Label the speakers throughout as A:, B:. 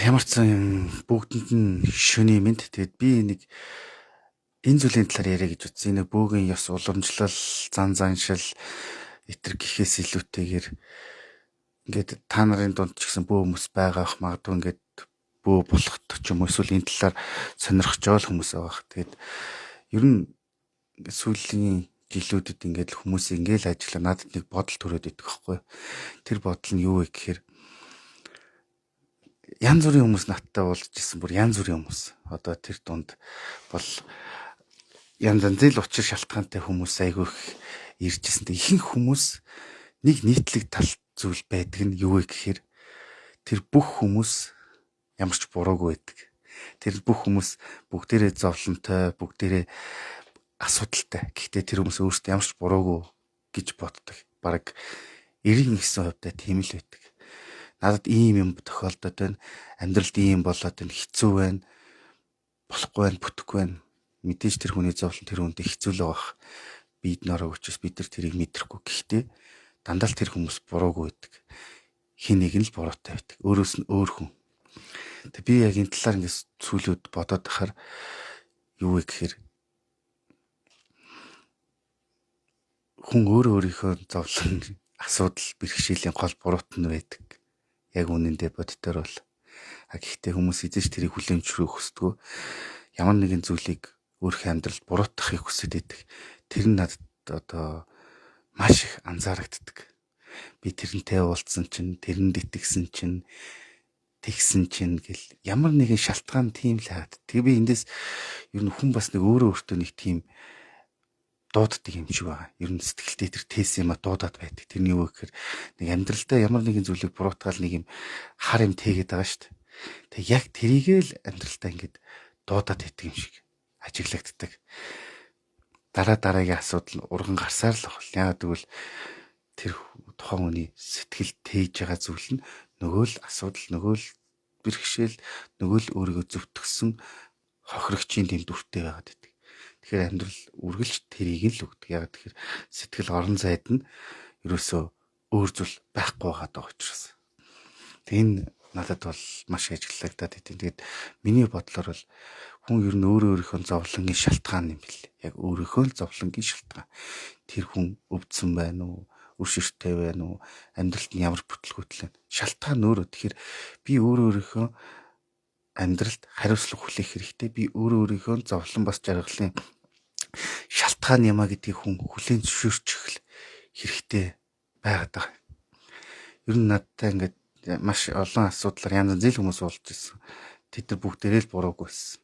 A: Ямар ч юм бүгдэнд нь шөнийн мэд. Тэгээд би нэг энэ зүйлийн талаар яриа гэж утсан. Нэг бөөгийн ёс уламжлал, зан заншил итэр гэхээс илүүтэйгээр ингээд та нарын дунд ч гэсэн бөө хүмүүс байгаа ах магадгүй ингээд бөө болохт ч юм уу эсвэл энэ талаар сонирхож байгаа хүмүүс байгаа. Тэгээд ер нь сүүлийн жилүүдэд ингээд хүмүүс ингээл ажиллаа надад нэг бодол төрөөд идэх байхгүй. Тэр бодол нь юу вэ гэхээр янз бүрийн хүмүүс надтай уулзж ирсэн, бүр янз бүрийн хүмүүс. Одоо тэр дунд бол янз янзын учир шалтгаантай хүмүүс айгүйх ирж ирсэн. Ихэнх хүмүүс нэг нийтлэг тал зүйл байдаг нь юу вэ гэхээр тэр бүх хүмүүс ямар ч буруугүй байдаг. Тэр бүх хүмүүс бүгдээрээ зовлонтой, бүгдээрээ асуудалтай. Гэхдээ тэр хүмүүс өөрсдөө ямар ч буруугүй гэж боддог. Бараг 99% тийм л байдаг. Надад ийм юм тохиолдоод байна. Амьдралд ийм болоод байна. Хэцүү байна. Болохгүй байна, бүтэхгүй байна. Мэдээж тэр хүний зовлон тэр хүндээ хэцүү л байх. Бид нөрөө учраас бид нар тэрийг мэдрэхгүй. Гэхдээ дандаа л тэр хүмүүс буруугүй байдаг. Хин нэг нь л буруутай байдаг. Өөрөөс нь өөр хүн. Тэг би яг энэ талаар ингэ сүүлүүд бодоод тахаар юу вэ гэхээр хүн өөрийнхөө зовлон асуудал бэрхшээлийн гол буруут нь байдаг. Яг үнэндээ боддоор бол. Гэхдээ хүмүүс эзэж тэрийг хүлээмжлэх хүсдэг. Ямар нэгэн зүйлийг өөрийнхөө амьдралд буруутгахыг хүсэж байдаг. Тэр нь надад одоо маш их анзаарагддаг. Би тэрнтэй уулзсан чинь, тэрэнд итгэсэн чинь, тэгсэн чинь гэл ямар нэгэн шалтгаан тийм л хаад. Тэг би эндээс ер нь хүн бас нэг өөртөө нэг тийм дууддаг юм шиг байгаа. Ер нь сэтгэлдээ тэр тээс юм а дуудаад байдаг. Тэрний юу гэхээр нэг амьдралдаа ямар нэгэн зүйлийг буруутгаал нэг юм хар юм тээгээд байгаа шүү дээ. Тэг яг тэрийгээ л амьдралдаа ингэж дуудаад байдаг юм шиг ажиглагддаг. Дараагийн асуудал нь урган гарсаар л баг. Яагаад гэвэл тэр тухайн хүний сэтгэл тээж байгаа зүйл нь нөгөө л асуудал, нөгөө л бэрхшээл, нөгөө л өөрийгөө зөвтгсөн хохирогчийн тэм дүртэй байгаад байдаг. Тэгэхээр амьдрал үргэлж тэрийг л өгдөг. Яг тэгэхээр сэтгэл орон зайд нь ерөөсөө өөр зүйл байхгүй байгаа учраас. Тэг энэ надад бол маш ажиглагдаад идэв. Тэгээд миний бодлоор бол хүн ер нь өөрийнхөө зовлонгийн шалтгаан юм бэл. Яг өөрийнхөө л зовлонгийн шалтгаан. Тэр хүн өвдсөн байна уу? Үр ширттэй байна уу? Амьдралд нь ямар бүтлгүүтэл байна? Шалтгаан өөрөө. Тэгэхээр би өөрийнхөө амьдралд хариуцлага хүлээх хэрэгтэй. Би өөрийнхөө зовлон бас жаргалын шалтгаан юм а гэдгийг хүн хүлээн зөвшөөрчих хэрэгтэй байгаад байгаа. Ер нь надтай ингээд маш олон асуудлаар янз янзын хүмүүс уулзж ирсэн. Тэд нар бүгдээрээ л буруугүй байсан.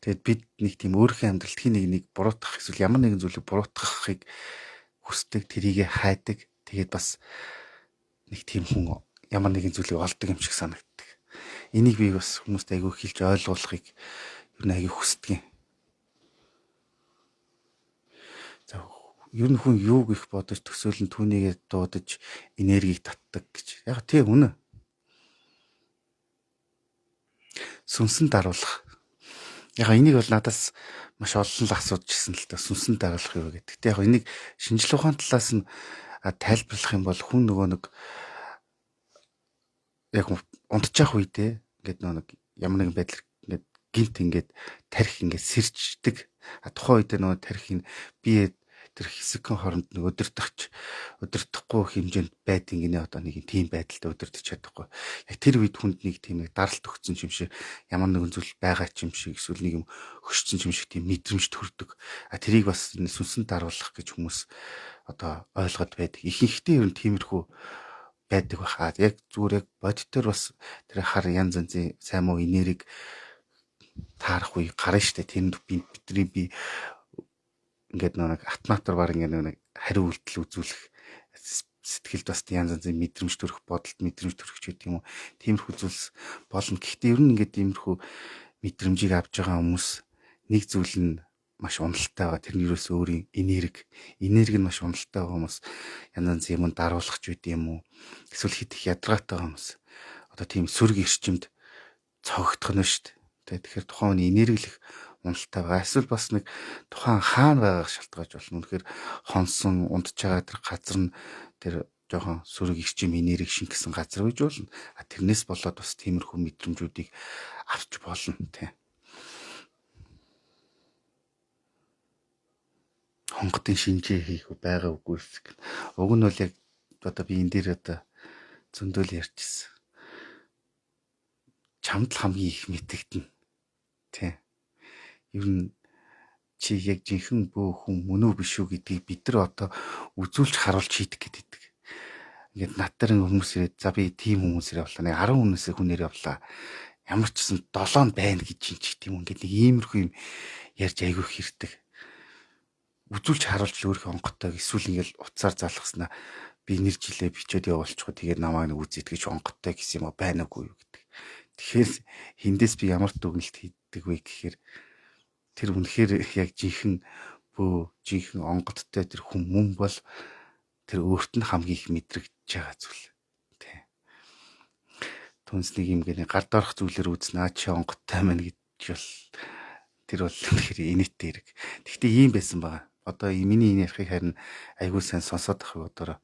A: Тэгэд бид нэг тийм өөрийнхөө амьдралд хин нэг буруутгах эсвэл ямар нэгэн зүйлийг буруутгахыг хүсдэг, тэрийгэ хайдаг. Тэгээд бас нэг тийм хүн ямар нэгэн зүйлийг олдог юм шиг санагддаг. Энийг би бас хүмүүст айгүй хэлж ойлгуулахыг ер нь айгүй хүсдэг юм. За ер нь хүн юу гэх бодож төсөөлн түүнийгээ дуудаж энергийг татдаг гэж. Яг тийм үнэ. Сүнсэн даруулах. Яг энийг бол надаас маш олон л асууж ирсэн л та сүнсэн даруулах юу гэдэг. Гэтэ яг энийг шинжлэх ухааны талаас нь тайлбарлах юм бол хүн нөгөө нэг яг унтчих үедээ ингээд нэг ямар нэгэн байдлаар ингээд гинт ингээд тарих ингээд сэрждэг. Тухайн үедээ нөгөө тарихын бие тэр хэсэгхэн хооронд нэг өдөртөхгүй хэмжээнд байдгийн гинэ одоо нэг тийм байдалтай өдөртөж чадахгүй. Яг тэр үед хүнд нэг тийм нэг даралт өгсөн юм шиг ямар нэгэн зүйл байгаа юм шиг эсвэл нэг юм хөшсөн юм шиг тийм мэдрэмж төрдөг. Тэрийг бас сүнсэн даруулах гэж хүмүүс одоо ойлгоод байдаг. Ихэнхдээ ер нь тиймэрхүү байдаг баха. Яг зүгээр яг бодитоор бас тэр хар янз янзын сайн муу энергийг таарах үе гарна штэ. Тэнд бидний би ингээд нэг автоматар баг ингээд нэг хариу үйлдэл үзүүлэх сэтгэлд бас янз янзын мэдрэмж төрөх, бодолд мэдрэмж төрөх ч гэдэг юм уу. Тиймэрхүү зүйлс болно. Гэхдээ ер нь ингээд тиймэрхүү мэдрэмжийг авч байгаа хүмүүс нэг зүйл нь маш уналттай байгаа. Тэр нь юуээс өөрийн энерги нь маш уналттай байгаа хүмүүс янз янзын юм даруулах ч үгүй юм уу. Эсвэл хит их ядаргаатай хүмүүс. Одоо тийм сүрэг эрчимд цогтох нь шүү дээ. Тэгэхээр тухайн хүний энерги л уналттай байгаа. Эсвэл бас нэг тухайн хаана байгааг шалтгаалж болно. Үнэхээр хонсон унтж байгаа тэр газар нь тэр жоохон сөрөг ирчим энерги шингэсэн газар байж болно. Тэрнээс болоод бас тиймэрхүү мэдрэмжүүдийг авч болно тий. Хонгодын шинжээ хийх байгаа үгүй. Уг нь бол яг одоо би энэ дээр одоо зөндөөл ярьчихсан. Чамд л хамгийн их мэдэгдэнэ. Тий. Ер нь чи яг жинхэнэ бөө хүн мөн үү биш үү гэдгийг бид нар одоо үзүүлж харуулж хийдэг гэдэг. Ингээд надтай хүмүүс ирээд за би тийм хүмүүсээр явлаа. Нэг 10 хүнээс хүнээр явлаа. Ямар ч гэсэн 7 байна гэж чинь ч гэдэм юм. Ингээд нэг иймэрхүү юм ярьж айгүйх хэрдэг. Үзүүлж харуулж өөрийнхөө онготойг эсвэл ингээд утсаар залгаснаа би нэр жилээ бичээд явуулчихгүй. Тэгээд намайг нэг үзээд гэж онготтой гэсэн юм байна уу гэдэг. Тэгэхээр хиндээс би ямар дүгнэлт хийдэг вэ гэхээр тэр үнэхээр яг жинхэнэ онгодтой тэр хүн мөн бол тэр өөрт нь хамгийн их мэдрэгдэж байгаа зүйл. Тий. Түнснийг юм гэнэ гар дорох зүйлээр үзнэ чи онгодтой маань гэж бол тэр бол тэгэхээр инээдтэй хэрэг. Гэхдээ ийм байсан байгаа. Одоо миний энэ ярихыг харин айгүй сайн сонсоод ах одоо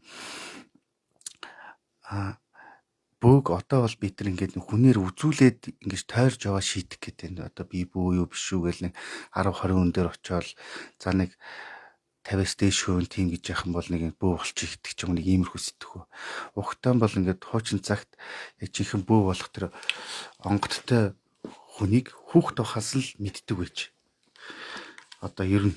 A: бөөг одоо бол бид нар ингээд хүнээр үзүүлээд ингэж тойрж яваа шийдэх гэдэг нь одоо би бөө юу биш үү гэл нэг 10 20 хүн дээр очиод за нэг 50-аас дээш хүн тийм гэж яхан бол нэг бөө болчих гэдэг ч юм нэг иймэрхүү сэтгэв. Ухтаан бол ингээд хуучин цагт яг жинхэнэ бөө болох тэр онгодтой хүнийг хүүхд байхаас л мэддэг байж. Одоо ер нь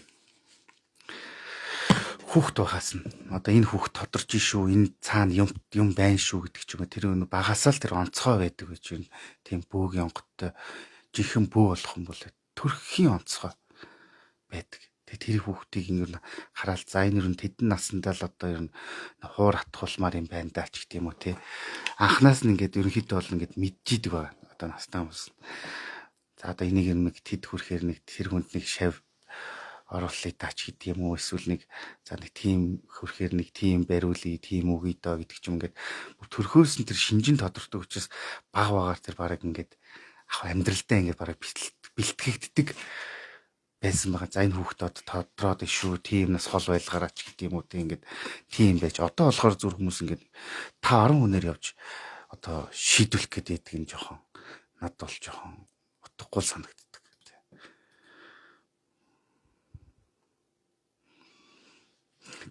A: хүүхд байхаас нь одоо энэ хүүхд тодорч шүү, энэ цаана юм байна шүү гэдэг ч юм уу тэр багасаа л тэр онцгой байдаг гэж юм. Тийм бөөгийн онгодтой жинхэнэ бөө болох юм бол төрхийн онцгой байдаг. Тэгээ тэр хүүхдийг ингэ хараад за энэ нь тэдэн насандаа л одоо ер нь хуур атгуулмаар юм байна даа ч гэх юм уу тий. Анханаас нь ингээд ерөнхийдөө бол ингээд мэдчихийдэг байгаа. Одоо настай хүмүүс. За одоо энийг нэг тэд хүрэхээр нэг тэр хүнд нэг шав оруулъя даач гэдэг юм уу эсвэл нэг за нэг тийм хөрхээр нэг тийм бариулъя тийм үгүй доо гэдэг ч юм ингээд төрхөөс нь тэр шинжин тодорхой учраас баг багаар тэр бараг ингээд амьдралдаа ингээд бараг бэлтгэгддэг байсан байгаа. За энэ хүүхдүүд тодроод шүү тийм нас хол байлгаараа ч гэдэг юм уу тийм ингээд тийм байж одоо болохоор зүр хүмүүс ингээд 5 10 хүнээр явж одоо шийдвэрлэх гэдэг юм жоохон над бол жоохон утгагүй санагддаг.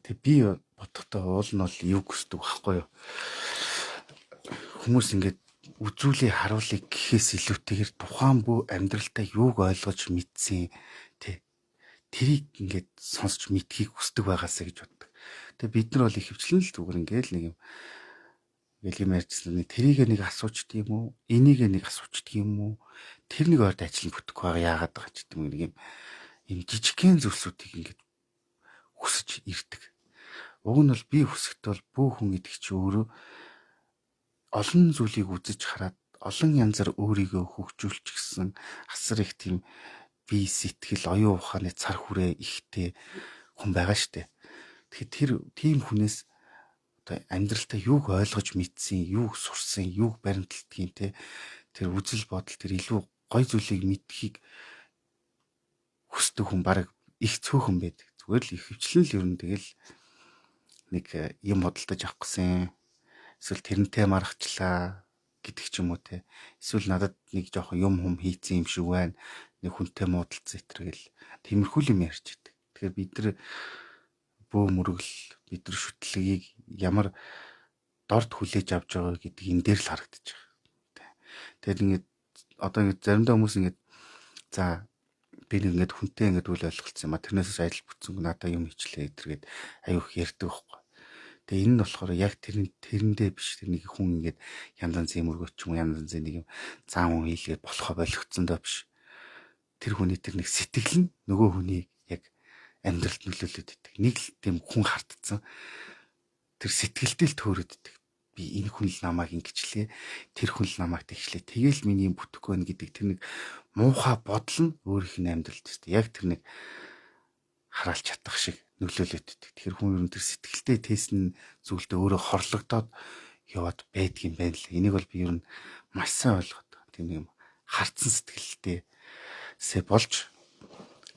A: Тэг би бодохдоо уул нь бол юу гэсдэг байхгүй юу. Хүмүүс ингээд үзүүлээ харуулъя гэхээс илүүтэйгээр тухайн бүү амьдралдаа юуг ойлгож мэдсэн тий. Тэрийг ингээд сонсч мэдхийг хүсдэг байгаасаа гэж боддог. Тэг бид нар бол их хвчлэн л зүгээр ингээд нэг юм ярьжсэн нэг тэрийг нэг асуучд юм уу? Энийг нэг асуучд юм уу? Тэр нэг ойрд ажил бүтэхгүй байгаа яагаад байгаа ч гэдэг нэг юм жижигхэн зүйлсүүдийг ингээд хүсэж ирдэг. Уг нь бол би хүсэхдээ бол бүх хүн гэдэг чи өөрөө олон зүйлийг үзэж хараад олон янзаар өөрийгөө хөгжүүлчихсэн асар их тийм бие сэтгэл оюун ухааны цар хүрээ ихтэй хүн байгаа штэ. Тэгэхээр тэр тийм хүнээс одоо амьдралтаа юуг ойлгож мэдсэн, юуг сурсан, юуг баримталдгийг те тэр үзэл бодол тэр илүү гой зүйлийг мэдхийг хүсдэг хүн бараг их цөөхөн байдаг. Зүгээр л их хвчлэн л ер нь тэгэл нэг юм бодолдож авах гэсэн эсвэл тэрнтэй маргачлаа гэдэг ч юм уу те эсвэл надад нэг жоохон юм хийцэн юм шиг байна нэг хүнтэй муудалцсан итгэл тиймэрхүү юм ярьж байдаг. Тэгэхээр бид нар бөө мөргөл бид нар шүтлэгийг ямар дорд хүлээж авч байгаа гэдэг энэ дээр л харагдаж байгаа. Тэгэхээр ингээд одоо ингээд заримдаа хүмүүс ингээд за би ингээд хүнтэй ингээд үл ойлголцсон юм а тэрнээс ажил бүтсэн надаа юм хийчлээ гэдэргээд аюух ярьдаг байхгүй. Тэгээ энэ нь болохоор яг тэрэндээ биш тэр нэг хүн ингээд янз янзын мөргөч юм янз янзын нэг юм зам хүн хийлгээд болохоо болгоцсондоо биш. Тэр хүний тэр нэг сэтгэл нь нөгөө хүнийг яг амьдралд нөлөөлөд идэг. Нэг л тийм хүн хартцсан тэр сэтгэлдээ л төөрөд идэг. Би энэ хүн л намайг ингэчлээ тэр хүн л намайг тэгчлээ тэгэл миний юм бүтэхгүй байна гэдэг тэр нэг муухай бодол нь өөрийнх нь амьдралд тест яг тэр нэг хараалж чадах шиг нөлөөлөд идэг. Тэр хүн ер нь тэр сэтгэлдээ тээсэн зүйлдээ өөрөө хорлогдоод яваад байдгийн байна л. Энийг бол би ер нь маш сайн ойлгоод байна. Тийм юм хартсан сэтгэлдээсээ болж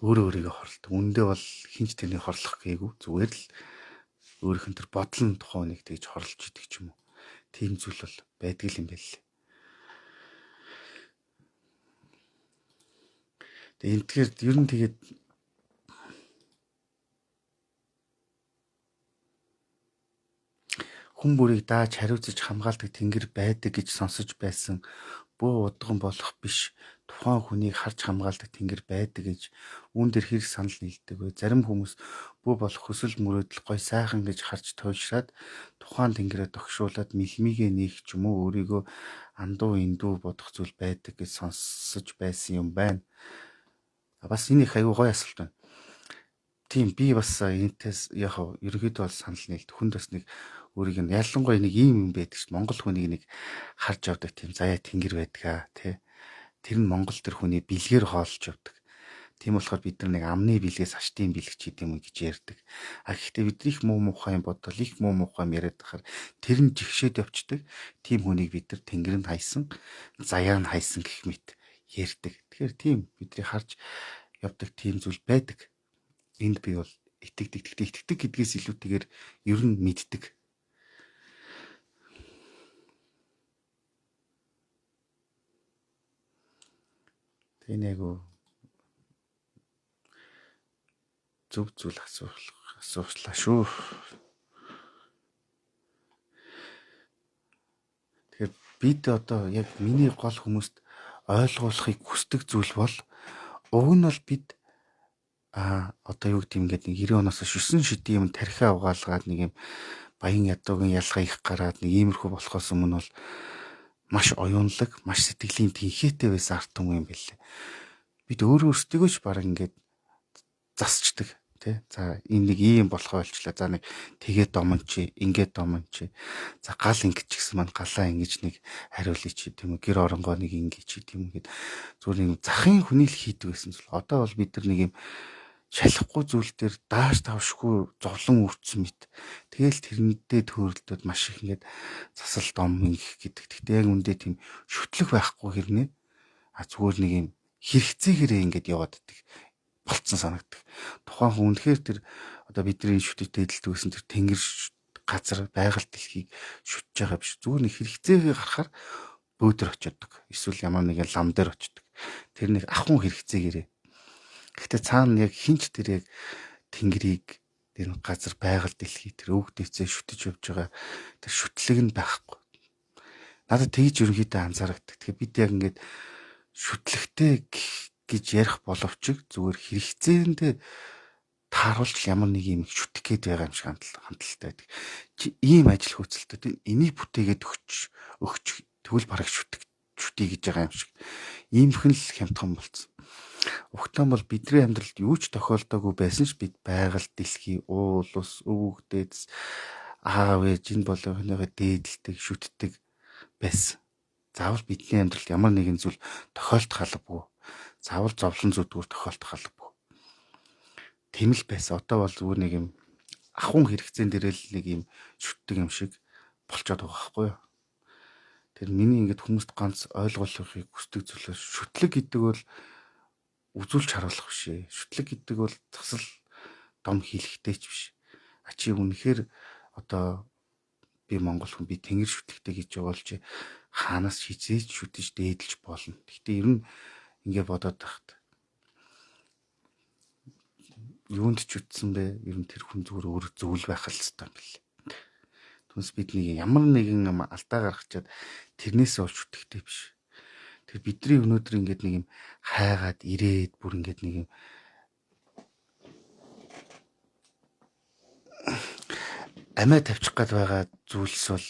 A: өөрөө өөрийгөө хорлдог. Үндэ бол хинч тэрний хорлох гээгүй зүгээр л өөрийнх нь тэр бодол нь тухайн хүнийг тэгж хорлож идэг ч юм уу. Тийм зүйл бол байдаг юм байл. Тэгээ энэ тэгэхээр ер нь тэгээд хүн бүрийг дааж хариуцаж хамгаалдаг тэнгэр байдаг гэж сонсож байсан бөө удган болох биш тухайн хүнийг харж хамгаалдаг тэнгэр байдаг гэж үүн дээр хэрэг санал нийлдэг вэ? Зарим хүмүүс бөө болох хүсэл мөрөөдөл гой сайхан гэж харж туйлшраад тухайн тэнгэрээ тогшуулаад мэлмигээ нээх ч юм уу өөрийгөө андуу индүү бодох зүйл байдаг гэж сонсож байсан юм байна. Бас энэ их аюу гой асуулт байна. Тийм би бас энэс яг ерөөдөө бол санал нийлд хүнд бас нэг өөрийг нь ялангуяа нэг ийм юм байдаг ш. Монгол хүнийг нэг харж авдаг тийм заяа тэнгэр байдаг тий. Тэр нь Монгол төр хүний бэлгээр хоолж явдаг. Тийм болохоор бид нар нэг амны бэлгээс ашдын бэлэг ч гэдэм үү гэж ярьдаг. Гэхдээ бид их муу мухай юм бодвол их муу мухай юм яриад тахаар тэр нь жигшээд явцдаг. Тийм хүнийг бид нар тэнгэр нь хайсан, заяа нь хайсан гэх мэт ярьдаг. Тэгэхээр тийм бидний харж явдаг тийм зүйл байдаг. Энд би бол итгэдэг гэдгээс илүүтэйгээр ер нь мэддэг. Энэ яг зөв зүйл асуушлаа шүү. Тэгэхээр бид одоо яг миний гол хүмүүст ойлгуулахыг хүсдэг зүйл бол уг нь бол бид одоо юу гэдэг юм ингээд 90 оноос 9 шидийн юм тархиа угаалгаад нэг юм баян ядуугийн ялгаа их гараад нэг иймэрхүү болохоос өмнө бол маш оюунлаг, маш сэтгэлийн тэнхээтэй байсан арт түмэн юм билээ. Бид өөрсдийгөө ч баг ингээд засчдаг тий. За энэ нэг ийм болохоо болчлаа. За нэг тэгээ домон чи, ингээд домон чи. За гал ингэж гисэн маань галаа ингэж нэг хариулъя чи тийм үү. Гэр оронгоо нэг ингэж чи тийм үү гэд зүгээр нэг захын хүнийл хийдэг байсан зүйл. Одоо бол бид нар нэг юм шалахгүй зүйл дээр дааш тавшгүй зовлон үрцэн мэт. Тэгэл тэрнэдээ төрөлдөд маш их ингээд засал дом ингэх гэдэг. Тэгтээ яг үндэ тийм шүтлэх байхгүй хэрнээ. Зүгээр нэг юм хэрэгцээгээрээ ингээд яваад идэх болцсон санагддаг. Тухайн хүн үнэхээр тэр одоо бидний шүтэгтэй эдэлдэг гэсэн тэр тэнгэр газар байгаль дэлхийг шүтж байгаа биш. Зүгээр нэг хэрэгцээгээ гарахаар бөөдөр очиоддаг. Эсвэл ямар нэгэн лам дээр очиоддаг. Тэр нэг ахын хэрэгцээгээрээ. Гэхдээ цаана яг хинч тэр яг тэнгэрийг тэр газар байгаль дэлхий тэр өвөг дэвцээ шүтэж явж байгаа тэр шүтлэг нь байхгүй. Надад тэгж ерөнхийдөө анзаардаг. Тэгэхээр бид яг ингээд шүтлэгтэй гэж ярих боловч зүгээр хэрэгцээндээ тааруулж ямар нэг юм шүтэх гээд байгаа юм шиг хандлагатай байдаг. Чи ийм ажил хөөцөлтөд энийг бүтээгээд өгч тэгвэл бараг шүтээ гэж байгаа юм шиг. Иймхэн л хямдхан болсон. Угтаан бол бидний амьдралд юу ч тохиолдоогүй байсан ч бид байгаль дэлхий, уул ус, өвөг дээдс, аав ээж энэ болгоныхоо дээдэлдэг, шүтдэг байсан. Заавал бидний амьдралд ямар нэгэн зүйл тохиолдох албагүй. Заавал зовлон зүдгүүр тохиолдох албагүй. Тийм л байсан. Одоо бол зүгээр нэг юм ахын хэрэгцээн дээр л нэг юм шүтдэг юм шиг болчиход байгаа байхгүй юу? Тэр миний ингээд хүмүүст ганц ойлгуулахыг хүсдэг зүйл шүтлэг гэдэг бол үзүүлж харуулах биш ээ. Шүтлэг гэдэг бол засал дом хийлэхтэй ч биш. Чи үнэхээр одоо би монгол хүн би тэнгэр шүтлэгтэй гэж байгаа бол чи хаанаас хизээж шүтэж дээдэлж болно. Гэхдээ ер нь ингээд бодоод тахт юунд ч үтсэн бэ? Ер нь тэр хүн зүгээр өөр зөвл байх л ёстой юм бэл. Түнс бид нэг ямар нэгэн алдаа гаргачаад тэрнээсээ олж шүтгэхтэй биш. Тэр бидний өнөөдөр ингээд нэг юм хайгаад ирээд бүр ингээд нэг юм амиа тавьчих гад байгаа зүйлс бол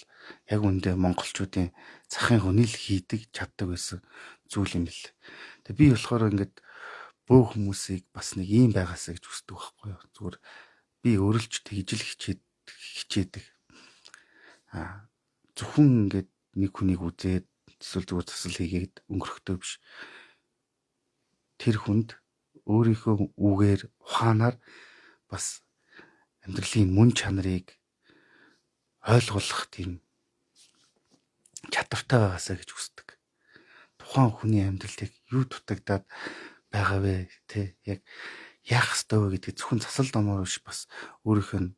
A: яг үндэ монголчуудын захын хүнийл хийдэг чаддаг байсан зүйл юм бэл. Тэг би болохоор ингээд бөө хүмүүсийг бас нэг ийм байгаасаа гэж хүсдэг байхгүй юу. Зүгээр би өөрөлж тэгж л хичээдэг. Зөвхөн ингээд нэг хүнийг үзээд эсвэл зүгээр засал хийгээд өнгөрөхтэй биш. Тэр хүнд өөрийнхөө үгээр ухаанаар бас амьдралын мөн чанарыг ойлгуулах тийм чадвартай байгаасаа гэж хүсдэг. Тухайн хүний амьдралд яг юу дутагдаад байгаа вэ те яг яах ёстой вэ гэдгийг зөвхөн засал домоор биш бас өөрийнх нь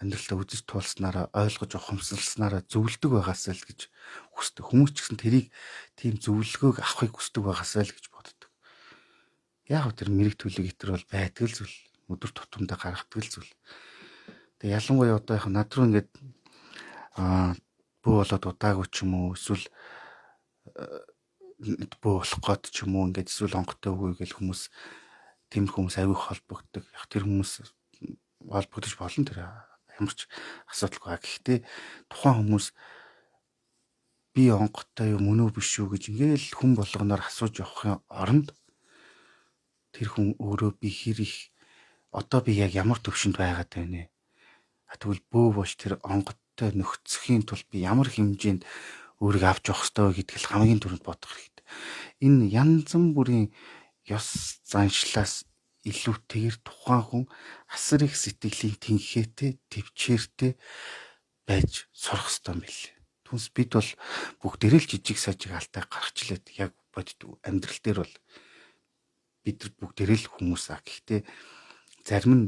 A: амьдралдаа үзэж туулснараа ойлгож ухамсарласнараа зөвлөдөг байгаасаа л гэж хүсдэг. Хүмүүс ч гэсэн тэрийг тийм зөвлөгөөг авахыг хүсдэг байгаасаа л гэж боддог. Яг тэр мэрэг төлөв гитэр бол байдаг л зүйл. Өдөр тутамдаа гаргадаг л зүйл. Тэгээ ялангуяа одоо яг над руу ингээд бөө болоод удаагүй ч юм уу эсвэл бөө болох гээд ч юм уу ингээд эсвэл онготой үгүй гэл хүмүүс тийм хүмүүс аягүй холбогддог. Яг тэр хүмүүс холбогдож болно тэр ямар ч асуудалгүй. Гэхдээ тухайн хүмүүс би онготой юу мөн үү биш үү гэж ингээл хүн болгоноор асууж явахын оронд тэр хүн өөрөө би хэр их одоо би яг ямар төвшөнд байгаад байна вэ? Тэгвэл бөө бош тэр онгодтой нөхцөхийн тулд би ямар хэмжээнд өөрийгөө авч явах ёстой вэ гэдгийг хамгийн түрүүнд бодох хэрэгтэй. Энэ янз бүрийн ёс заншлаас илүүтэйгээр тухайн хүн асар их сэтгэлийн тэнхээтэй, төвчээртэй байж сурах ёстой юм билээ. Түнс бид бол бүгдээрээ л жижиг сажиг алтай гаргачлаад яг бодит амьдрал дээр бол бид бүгдээрээ л хүмүүс гэхдээ зарим нь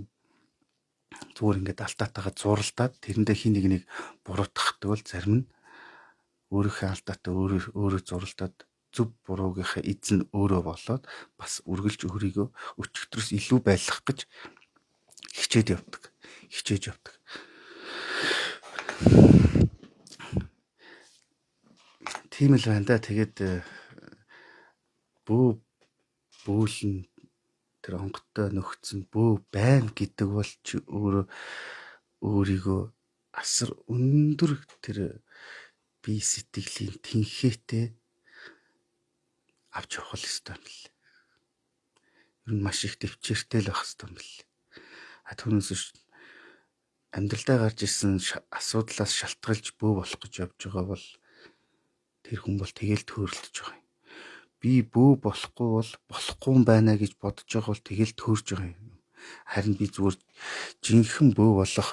A: зүгээр ингээд алдаатайгаа зуралдаад тэрэндээ хин нэг буруутгахдаг бол зарим нь өөрийнхөө алдаатай өөрөө зуралдаад зөв буруугийнхаа эзэн өөрөө болоод бас үргэлж өөрийгөө өчигдрөөс илүү байлгах гэж хичээж явдаг. Тийм л байна да. Тэгээд бөөлн тэр онготой нөхцөн бөө байна гэдэг бол чи өөрийгөө асар өндөр тэр бие сэтгэлийн тэнхээтэй авч явах ёстой юм бэл. Ер нь маш их төвчээртэй л байх ёстой юм бэл. Түүнээс биш амьдралдаа гарч ирсэн асуудлаас шалтгаалж бөө болох гэж явж байгаа бол тэр хүн бол тэгэл төөрөлдөж байгаа юм. Би бөө болохгүй бол болохгүй юм байна гэж бодож байгаа бол тэгэл төөрж байгаа юм. Харин би зүгээр жинхэнэ бөө болох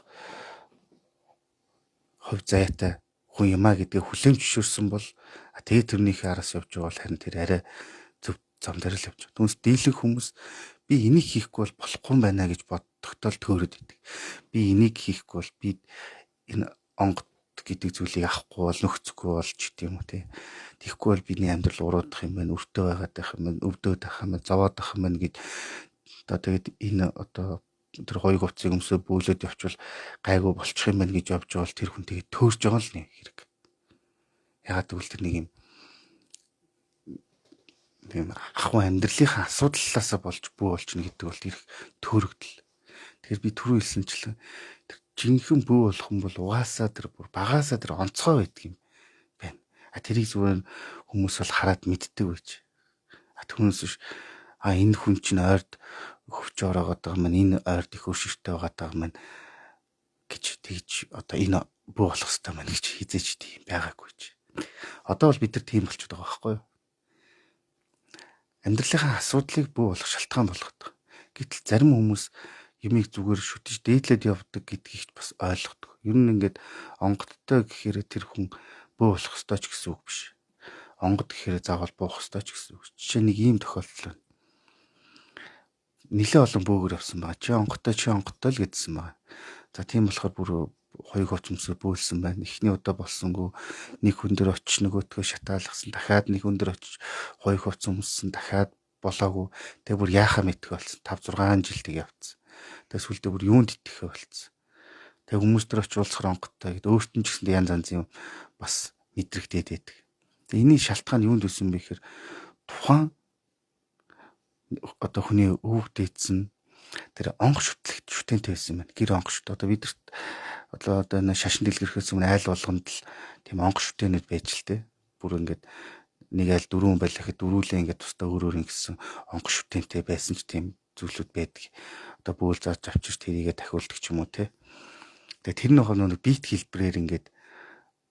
A: хувь заяатай хүн юмаа гэдгийг хүлээн зөвшөөрсөн бол тэгээ тэрнийхээ араас явж байгаа бол харин тэр арай зөв зам дээр л явж байгаа. Түнс дийлэн хүмүүс би энийг хийхгүй бол болохгүй юм байна гэж боддогтоо л төөрөд идэг. Би энийг хийхгүй бол би энэ онгот гэдэг зүйлийг авахгүй бол нөхцөхгүй бол ч гэдэг юм уу те. Тэгэхгүй бол бидний амьдрал уруудах юм байна, өртөө байгаад байх юм байна, өвдөөд байх юм байна, зовоод байх юм байна гэж одоо тэгээд энэ одоо тэр гоё хувцсыг өмсөө бөөлөд явчвал гайгүй болчих юм байна гэж явж байгаа бол тэр хүн тэгээд төөрж байгаа л нэг хэрэг. Ягаад гэвэл тэр нэг юм ахуй амьдралынхаа асуудлаасаа болж бөө болчихно гэдэг бол тэр төөрөгдөл. Тэгэхээр би түрүү хэлсэнчлэн тэр жинхэнэ бөө болох юм бол угаасаа тэр бүр багаасаа тэр онцгой байдаг юм байна. Тэрийг зүгээр хүмүүс бол хараад мэддэг байж. Түүнээс биш энэ хүн чинь ойрд хөвч ороод байгаа маань энэ ойрд их өршөлттэй байгаа маань гэж тэгж одоо энэ бөө болох хэрэгтэй маань гэж хизээч тийм байгаагүй ч. Одоо бол бид нар тийм болчиход байгаа байхгүй юу? Амьдралынхаа асуудлыг бөө болох шалтгаан болгоод байгаа. Гэтэл зарим хүмүүс юмыг зүгээр шүтэж дээдлээд явдаг гэдгийг бас ойлгодог. Ер нь ингээд онгодтой гэхээр тэр хүн бөө болох ёстой ч гэсэн үг биш. Онгод гэхээр заавал буух ёстой ч гэсэн үг. Жишээ нэг ийм тохиолдол байна. Нилээ олон бөөгөр авсан байгаа. Чи онгодтой л гэдсэн байгаа. За тийм болохоор бүр хоёр хувцсээр бөөлсөн байна. Эхний удаа болсонгүй нэг хүн дээр очиж нөгөөтгөө шатаалгасан. Дахиад нэг хүн дээр очиж хоёр хувцс өмссөн. Дахиад болоогүй. Тэгээ бүр яахаа мэдгүй болсон. 5-6 жил тэг явцсан. Тэгээ сүлдээ бүр юунд итгэхэ болсон. Тэгээ хүмүүс дээр очиж уулзахаар онгодтой гэдэг өөрт нь ч гэсэн янз янзын юм бас мэдрэгдээд байдаг. Тэгээ энэний шалтгаан юунд үүсэн бэ гэхээр тухайн одоо хүний өвөг дээдсэн тэр онго шүтэнтэй байсан байна. Гэр онго шүт. Одоо бидэрт одоо энэ шашин дэлгэрхээс өмнө айл болгонд л тийм онго шүтэнүүд байж л те. Бүр ингээд нэг айл дөрвөн байлахад дөрүүлээ ингээд тусдаа өөр ингэсэн онго шүтэнтэй байсан ч тийм зүйлүүд байдаг. Одоо бөөл зааж авчирч тэрийгэ дахиулдаг ч юм уу те. Тэгээ тэр нэг бит хэлбэрээр ингээд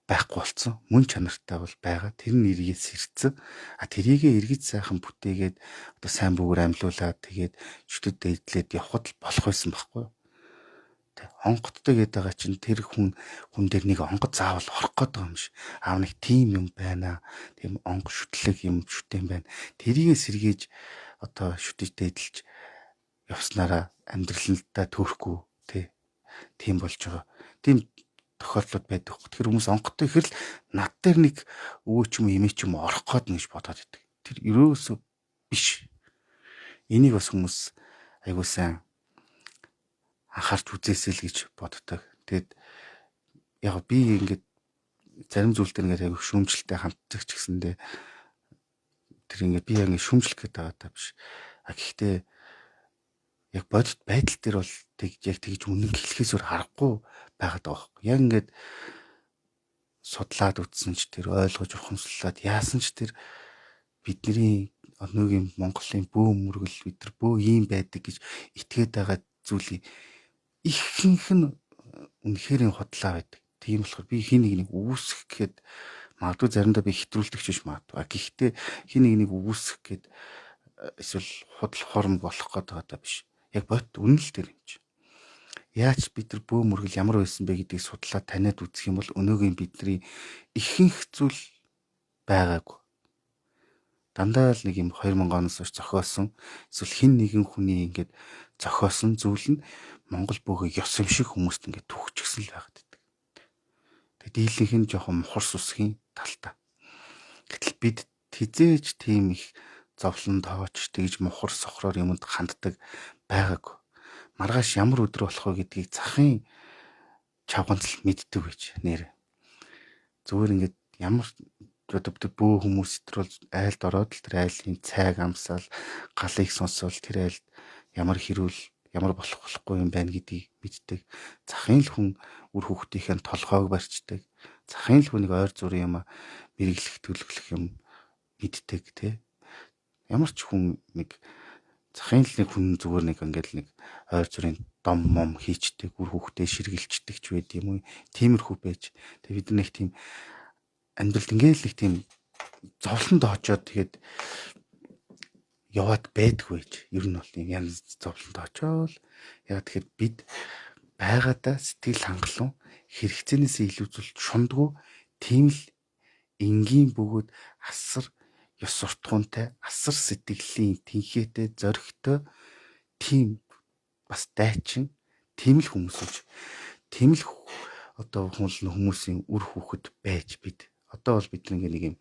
A: байхгүй болсон. Мөн чанартай бол байгаа. Тэр нь эргээд сэрцэн. Тэрийгэ эргэж сайхан бүтээгээд одоо сайн бүгээр амьлуулаад тэгээд шүтэд дээдлээд явхад л болох байсан байхгүй юу? Тэг онгодтой гэдэг байгаа чинь тэр хүн дээр нэг онгод заавал орох гээд байгаа юм шиг. Нэг тийм юм байна. Тийм онго шүтлэг юм шүтэн байна. Тэрийгэ сэргээж одоо шүтэж дээдлж явснараа амьдралдаа төрөхгүй тий. тийм болж байгаа. Тийм тохиолдлууд байдаг. Тэр хүмүүс онготой ихэр л над дээр нэг өвөө ч юм уу эмээ ч юм уу орох гээд нэгж бодоод байдаг. Тэр ерөөсөө биш. Энийг бас хүмүүс айгуу сайн анхаарч үзээсэй л гэж боддог. Тэгээд яг би ингээд зарим зүйл дээр ингээд айгуу шүүмжлэлтэй ханддаг ч гэсэндээ тэр ингээд би яг ингээд шүүмжлэх гээд байгаа даа биш. Гэхдээ яг бодит байдал дээр бол яг тэгж үнэн хэлхээс өөр харахгүй байгаад байгаа байхгүй. Яг ингээд судлаад үзсэн ч тэр ойлгож ухамсарлаад яасан ч тэр бидний өнөөгийн Монголын бөө мөргөл бид нар бөө ийм байдаг гэж итгээд байгаа зүйлийн ихэнх нь үнэхээр хотлоо байдаг. Тийм болохоор би хин нэг үүсгэх гээд магадгүй заримдаа би хэтрүүлдэг ч биш магадгүй. Гэхдээ хин нэг үүсгэх гээд эсвэл худал хором болох гэдэг биш. Яг бот үнэл дээр юм чи. Яаж бид нар бөө мөргөл ямар байсан бэ гэдгийг судлаад таниад үзэх юм бол өнөөгийн бидний ихэнх зүйл байгаагүй. Дандаа л нэг юм 2000 оноос хойш зохиосон эсвэл хин нэгэн хүний ингээд зохиосон зүйл нь Монгол бөөгөө ёс юм шиг хүмүүст ингээд түгчгсэн л байгаад байдаг. Тэгээд дийлэнх нь жоохон мухар сүсгийн талтай. Гэтэл бид хизээж тийм их зовлон тоож тэгж мухар сохроор юмд ханддаг байгаагүй. Маргааш ямар өдөр болох вэ гэдгийг захын чавганц л мэддэг байж нэр. Зүгээр ингээд ямар өдөр бөө хүмүүс тэр бол айлд ороод л тэр айлын цайг амсаал галыг сонсоол тэр айлд ямар хэрүүл ямар болохгүй юм байна гэдгийг мэддэг. Захын л хүн үр хүүхдийнхээ толгойг барьцдаг. Захын л хүнийг ойр зүрийн юм мэрэгчлэх төлөвлөх юм мэддэг те. Ямар ч хүн нэг захын л нэг хүн зүгээр нэг ингээд нэг ойр зүрийн дом мом хийчдэг, үр хүүхдээ ширгэлцдэг ч байд юм уу. Тиймэрхүү байж. Тэгээ бид нэг тийм амьдралд ингээл нэг тийм зовлон доочоод тэгээд яваад байдгүй байж. Ер нь бол юм янз зовлон доочоол. Яг тэгэхээр бид байгаадаа сэтгэл хангалуун хэрэгцээнээс илүү зүйл шундгүй тийм л энгийн бөгөөд асар ёс суртахуунтай асар сэтгэлийн тэнхээтэй зоригтой тийм бас дайчин тийм л хүмүүсж тийм л одоо хүмүүсийн үр хүүхэд байж бид одоо бол бид нэг юм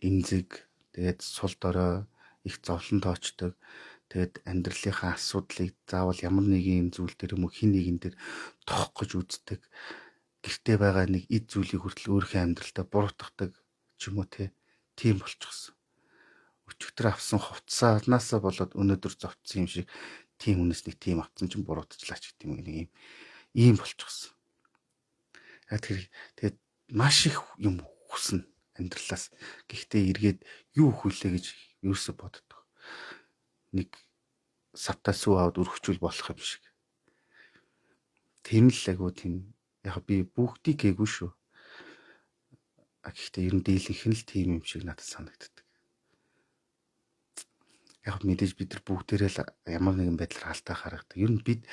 A: эмзэг тэгээд сул дорой их зовлон тоочдог тэгээд амьдралынхаа асуудлыг заавал ямар нэгэн зүйл дээр юм уу хин нэгэн дээр тоох гэж үздэг гэртээ байгаа нэг эд зүйлийг хүртэл өөрийнхөө амьдралдаа буруутгадаг ч юм уу тийм болчихсон. Өчигдөр авсан хувцаснасаа болоод өнөөдөр зовцсон юм шиг тийм хүнээс нэг тийм авсан чинь буруутчлаач гэдэг юм нэг ийм болчихсон. Тэгээд маш их юм хүснэ амьдралаас. Гэхдээ эргээд юу хүлээ гэж ерөөсө боддог. Нэг савтаа сүү аваад өргөчүүл болох юм шиг. Тийм л агуу тийм яг би бүгдийг гээгүй шүү. Гэхдээ ер нь дийлэнх нь л тийм юм шиг надад санагддаг. Яг мэдээж бид нар бүгдээрээ л ямар нэгэн байдлаар алдаа харагдаг. Ер нь бид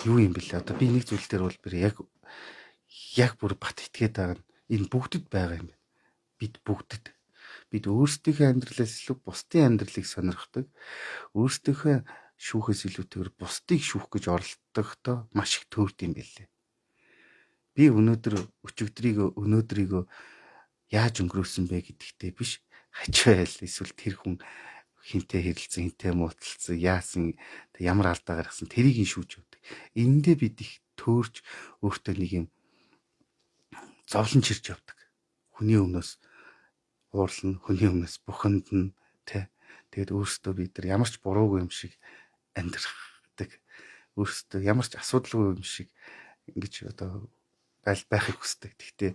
A: юу юм бэлээ? Одоо би нэг зүйл дээр бол яг бүр бат итгээд байгаа нь энэ бүгдэд байгаа юм байна. Бид бүгдэд. Бид өөрсдийнхөө амьдралаас илүү бусдын амьдралыг сонирхдаг. Өөрсдийнхөө шүүхээс илүүтэйгээр бусдыг шүүх гэж оролдохдоо маш их төөрд юм бэлээ. Би өнөөдрийгөө яаж өнгөрөөсөн бэ гэдэгтээ биш хачаал эсвэл тэр хүн хинтээ хэрэлцэн хинтээ муудалцсан яасан ямар алдаа гаргасан тэрийг шүүж өгдөг. Эндээ бид их төөрч өөртөө нэг юм зовлон чирч явдаг. Хүний өмнөөс уурлна, хүний өмнөөс бухимдна тэгээд өөртөө бид нар ямар ч буруугүй юм шиг амьдрахдаг. Өөртөө ямар ч асуудалгүй юм шиг ингэж одоо байхыг хүсдэг. Гэхдээ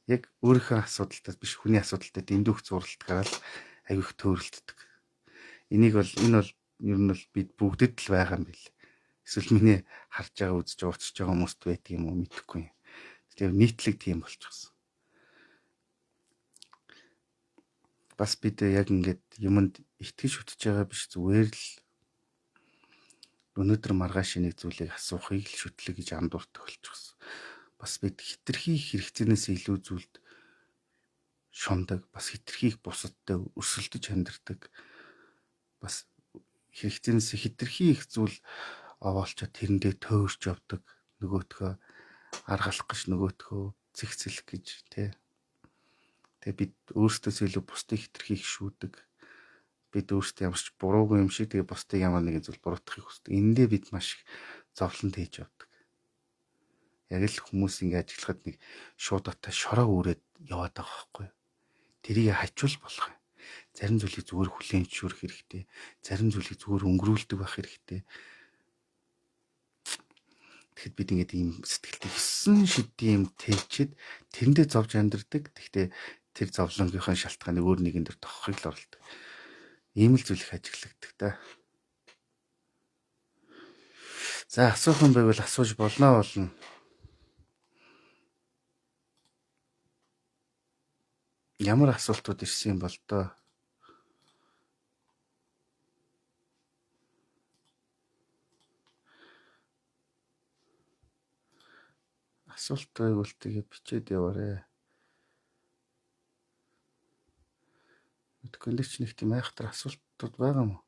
A: яг өөрийнхөө асуудалтаас биш хүний асуудалтай дэндүүх зурлалтаараа л аягүй их төөрөлддөг. Энэ бол ер нь бол бид бүгдэд л байгаа юм бэл. Эсвэл миний харж байгаа үзэж байгаа уцаж байгаа хүмүүст байдаг юм уу мэдэхгүй юм. Тэгээ нийтлэг тийм болчихсон. Бас бид яг ингээд юмд итгэж үтж байгаа биш зүгээр л өнөөдөр маргааш нэг зүйлийг асуухыг л шүтлэг гэж андуурдаг болчихсон. Бас бид хитрхи хэрэгцээнээс илүү зүйлд шундаг, бас хитрхийг бусадтай өрсөлдөж амьдрдаг. Бас хэрэгцээнээс хитрхи их зүйл овоолчоо тэрэндээ төөрч явдаг, нөгөөтгөө аргалах гэж нөгөөтгөө зэгцэлэх гэж тий. Тэгээ бид өөрсдөөс илүү бусдыг хэтэрхийх шүүдэг. Бид өөрсдөө ямарч буруугүй юм шиг тэгээ бусдыг ямар нэгэн зүйл буруутгахыг хүсдэг. Эндээ бид маш их зовлон тээж явдаг. Яг л хүмүүс ингэ ажиглахад нэг шууд отаа шороо үрээд яваад байгаа байхгүй юу? Тэрийг хачвал болох юм. Зарим зүйлийг зүгээр хүлээн зөвшөөрөх хэрэгтэй. Зарим зүйлийг зүгээр өнгөрүүлдэг байх хэрэгтэй. Тэгэхэд бид ингээд ийм сэтгэлтэй хэссэн шидийн юм тэлчээд тэрэндээ зовж амьдэрдэг. Тэгэхдээ тэр зовлонгийнхаа шалтгааныг өөр нэгэн дээр тоххыг л оролдог. Ийм л зүйл их ажиглагддаг та. За асуух юм байвал асууж болно. Ямар асуултууд ирсэн юм бол доо? Асуулт байвал тэгээ бичээд яваарэ. Мэдгүй л ч нэг тийм айхтар асуултууд байгаа юм уу?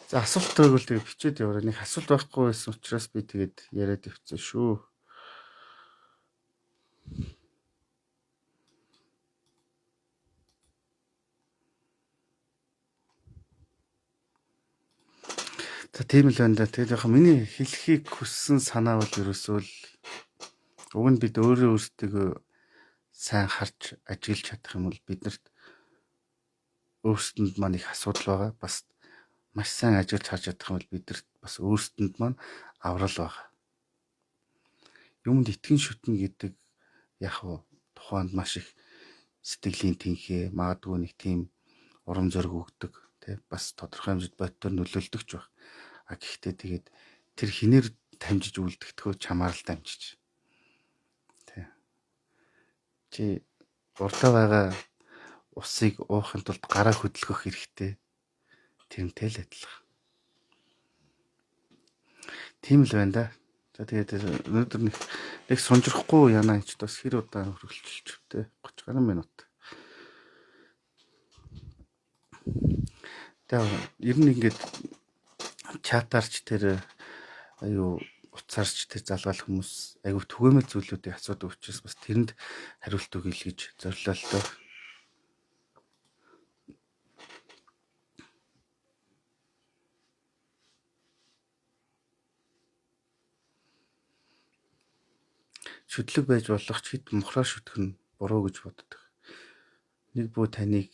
A: За асуулт байвал тэгээ бичээд яваарэ. Нэг асуулт байхгүй байсан учраас би тэгээд яриад явцсан шүү. За тийм л байна да. Тэгээд яг миний хэлхийг хүссэн санаа бол ерөөсөө л уг нь бид өөрсдөө сайн харж ажиглаж чадах юм бол биднэрт өөрсдөнд маань их асуудал байгаа. Бас маш сайн ажиллаж харж чадах юм бол биднэрт бас өөрсдөнд маань аврал байгаа. Юмд итгэн шүтнэ гэдэг яг тухайд маш их сэтгэлийн тэнхээ, магадгүй нэг тийм урам зориг өгдөг, тий бас тодорхой хэмжээд бодтоор нөлөөлдөг ч баг. Гэхдээ тэгээд тэр хинээр дамжиж үлддэгтгөө чамаар л дамжиж. Тий. Чи урдаа байгаа усыг уухын тулд гараа хөдөлгөх хэрэгтэй. Тэрнтэй л адилхан. Тийм л байна да. За тэгээд өнөөдөр нэг сунжрахгүй яана ч бас хэр удаан хөргөлчилж тэ 30 гаруй минут. Тэгээд ер нь ингээд чатаарч тэр аюу уцаарч тэр залгаал хүмүүс аюу түгээмэл зүйлүүдийг асуудаг учраас бас тэрэнд хариулт өгье л гэж зорилоо л доо. Шүтлэг байж болох ч хэд мухраа шүтэх нь буруу гэж боддог. Нэг бүү таныг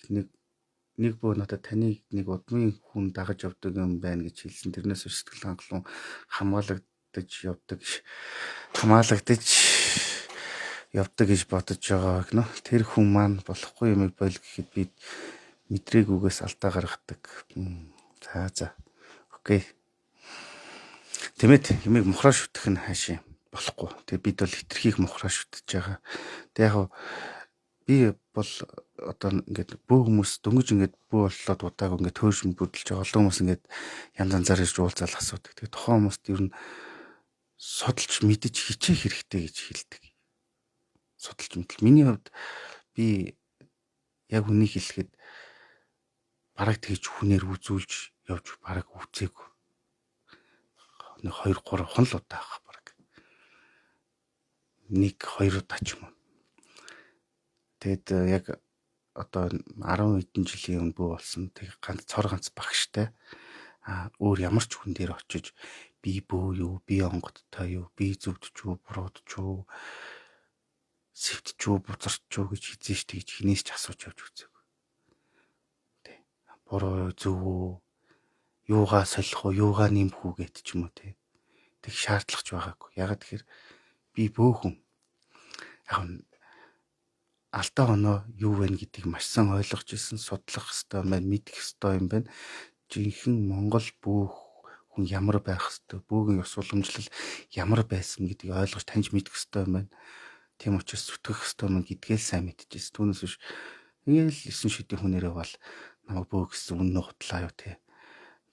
A: нэг бүү надад таныг нэг удмын хүн дагаж явдаг юм байна гэж хэлсэн. Тэрнээс сэтгэл хангалуун хамгаалагдаж явдаг гэж бодож байгаа гэнэ. Тэр хүн маань болохгүй юмыг боль гэхэд би мэдрэгүйгээс алдаа гаргадаг. За. Окей. Тэмээд юмыг мухраа шүтэх нь хаашаа болохгүй. Тэгээ бид бол хитрхийх мухраа шүтэж байгаа. Тэгээ яг би бол одоо ингээд бөө хүмүүс дөнгөж ингээд бөө боллоод удааг ингээд төөрж бүдэлж байгаа олон хүмүүс ингээд янз янзаар ирж уулзаал асуудаг. Тэгээ тухайн хүмүүст ер нь судалж мэдэж хичээх хэрэгтэй гэж хэлдэг. Судалж мэдэл. Миний хувьд би яг үнийг хэлэхэд бараг тэгж хүнээр үзүүлж явж бараг үцээгүй. Нэг 2 3 хон л удаа авах бараг. 1 2 удаа ч юм уу. Тэгэд яг одоо 10 хэдэн жилийн өмнө бүү болсон. Тэг ганц багштай өөр ямар ч хүн дээр очиж би бөө юу, би онгодтой юу, би зөвдөж юу, буруудж юу, сэвтж юу, бузарч юу гэж хизээш тэгж хинээс ч асууж явж үзээгүй. Тэ. Буруу зөв үү, юугаа солих уу, юугаа нэмэх үү гэт ч юм уу тэ. Тэг шаардлагач байгаагүй. Ягаад тэгэхээр би бөөхөн яг алдаа оноо юу вэ гэдгийг маш сайн ойлгож ирсэн, судлах хэрэгтэй байна, мэдэх хэрэгтэй юм байна. Жинхэнэ Монгол бөөх хүн ямар байх хэрэгтэй, бөөгийн ёс уламжлал ямар байсан гэдгийг ойлгож таньж мэдэх хэрэгтэй юм байна. Тийм учраас зүтгэх хэрэгтэй юм гэдгээ сайн мэдчихсэн. Түүнээс биш ингээл 9 шидийн хүнээрээ бол намайг бөө гэсэн үнэн худлаа юу те.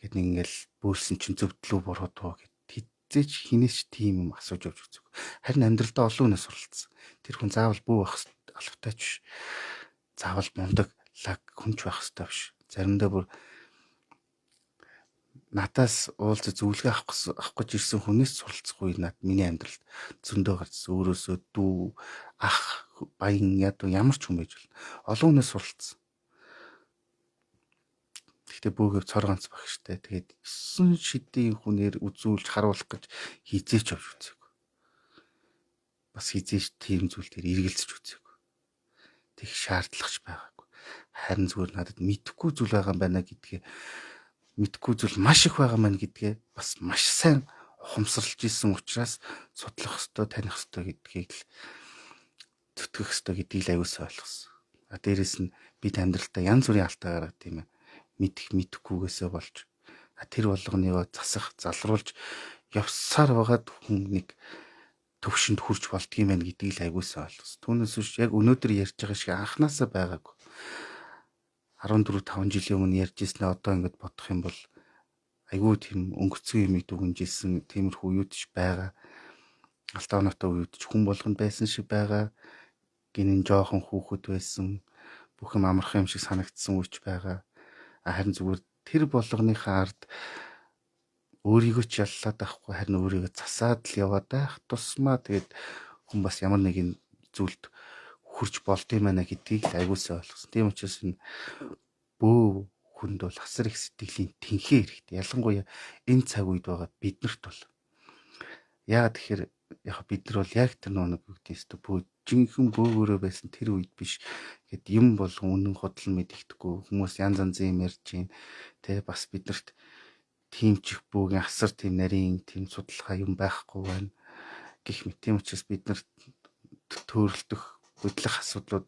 A: Гэт ингээл бөөлсөн чинь зөвдлөө буруудуу гэд хизээч хинээч тийм юм асууж явж үзэг. Харин амьдралдаа олон хүнээс суралцсан. Тэр хүн заавал бөө байх албатай биш. Заавал мундаг лаг хүнч байх хэрэгтэй биш. Заримдаа бүр надаас уулзаж зөвлөгөө авах гэж ирсэн хүнээс суралцахгүй над миний амьдралд зөндөө гарсан. Өөрөөсөө дүү, ах, баян ядуу ямар ч хүн байж болно. Олон хүнээс суралцсан. Гэхдээ бөөгээ цор ганц багштай. Тэгээд 9 шидийн хүнээр үзүүлж харуулах гэж хизээч авч үзээгүй. Бас хизээч тийм зүйл дээр эргэлзэж үзээгүй. Тэг шаардлагач байгаагүй. Харин зүгээр надад мэдхгүй зүйл байгаа юм байна гэдгээ, мэдхгүй зүйл маш их байгаа маань гэдгээ бас маш сайн ухамсарлж исэн учраас судлах ёстой, таних ёстой гэдгийг л зүтгэх ёстой гэдгийг л аюулсаа ойлгосон. Дээрээс нь бид амьдралдаа янз бүрийн алдаа гараад тийм ээ. Мэдхгүйгээсээ болж тэр болгоныг засах, залруулж явсаар байгаад хүн нэг төвшөнд хүрч болдгийм байх гэдгийг л аюулсаа ойлгосон. Түүнээс биш яг өнөөдөр ярьж байгаа шиг анханасаа байгаагүй. 14-5 жилийн өмнө ярьж ирснээ одоо ингэж бодох юм бол айгүй тийм өнгөцгөн юм дүгнжсэн тиймэрхүү үед ч байгаа. Алдаа оноотой үед ч хүн болгонд байсан шиг байгаа. Гинэн жоохон хүүхэд байсан. Бүх юм амархан юм шиг санагдсан үеч байгаа. Харин зүгээр тэр болгоныхаа ард өөрийгөө ч яллаад авахгүй харин өөрийгөө засаад л яваад байх тусмаа тэгээд хүн бас ямар нэгэн зүйлд хүрч болдгийм байна гэдгийг аюулсаа ойлгосон. Тийм учраас энэ бөө хүнд бол асар их сэтгэлийн тэнхээ хэрэгтэй. Ялангуяа энэ цаг үед байгаа биднэрт бол. Яагаад тэгэхээр яг бид нар бол яг тэр нэг үгдээс бөө жинхэнэ бөөгөөрөө байсан тэр үед биш гэд юм бол үнэн худал мэддэхгүй хүмүүс янз янзын юм ярьж гин тэ бас биднэрт тийм чих бөөгийн асар тийм нарийн тийм судалгаа юм байхгүй байна гэх мэт. Тийм учраас бид нарт төөрөлдөх хөдлөх асуудлууд